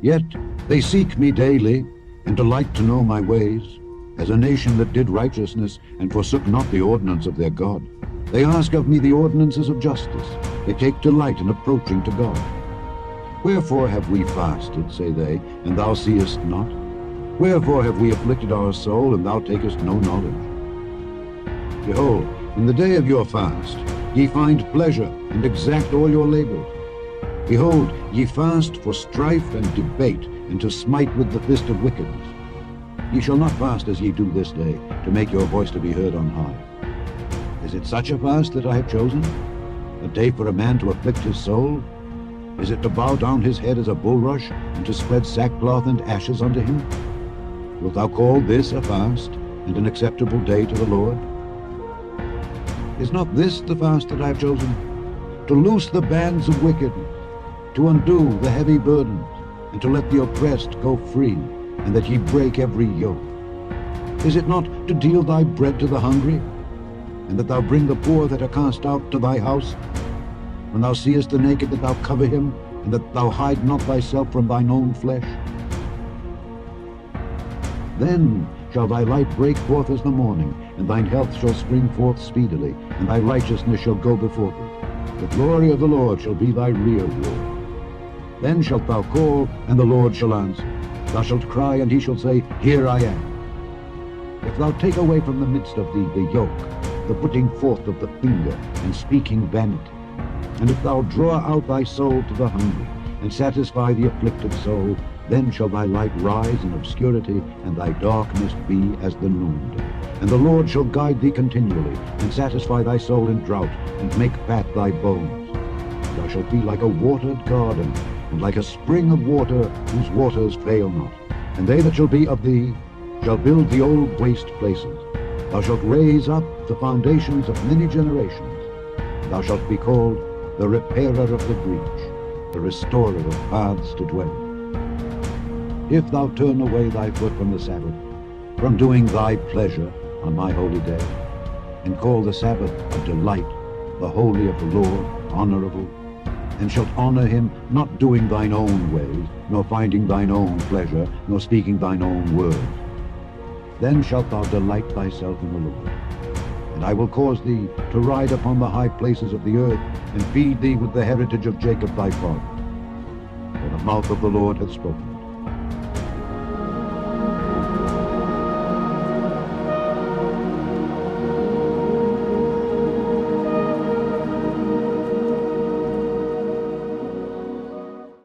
Yet they seek me daily, and delight to know my ways, as a nation that did righteousness, and forsook not the ordinance of their God. They ask of me the ordinances of justice. They take delight in approaching to God. Wherefore have we fasted, say they, and thou seest not? Wherefore have we afflicted our soul, and thou takest no knowledge? Behold, in the day of your fast ye find pleasure, and exact all your labors. Behold, ye fast for strife and debate, and to smite with the fist of wickedness. Ye shall not fast as ye do this day, to make your voice to be heard on high. Is it such a fast that I have chosen? A day for a man to afflict his soul? Is it to bow down his head as a bulrush, and to spread sackcloth and ashes unto him? Wilt thou call this a fast, and an acceptable day to the Lord? Is not this the fast that I have chosen? To loose the bands of wickedness, to undo the heavy burdens, and to let the oppressed go free, and that ye break every yoke. Is it not to deal thy bread to the hungry, and that thou bring the poor that are cast out to thy house? When thou seest the naked, that thou cover him, and that thou hide not thyself from thine own flesh? Then shall thy light break forth as the morning, and thine health shall spring forth speedily, and thy righteousness shall go before thee. The glory of the Lord shall be thy rear wall. Then shalt thou call, and the Lord shall answer. Thou shalt cry, and he shall say, Here I am. If thou take away from the midst of thee the yoke, the putting forth of the finger, and speaking vanity, and if thou draw out thy soul to the hungry, and satisfy the afflicted soul, then shall thy light rise in obscurity, and thy darkness be as the noonday. And the Lord shall guide thee continually, and satisfy thy soul in drought, and make fat thy bones. Thou shalt be like a watered garden, and like a spring of water whose waters fail not. And they that shall be of thee shall build the old waste places. Thou shalt raise up the foundations of many generations. Thou shalt be called the repairer of the breach, the restorer of paths to dwell. If thou turn away thy foot from the Sabbath, from doing thy pleasure on my holy day, and call the Sabbath a delight, the holy of the Lord honorable, and shalt honor him, not doing thine own ways, nor finding thine own pleasure, nor speaking thine own words, then shalt thou delight thyself in the Lord. And I will cause thee to ride upon the high places of the earth, and feed thee with the heritage of Jacob thy father. For the mouth of the Lord hath spoken.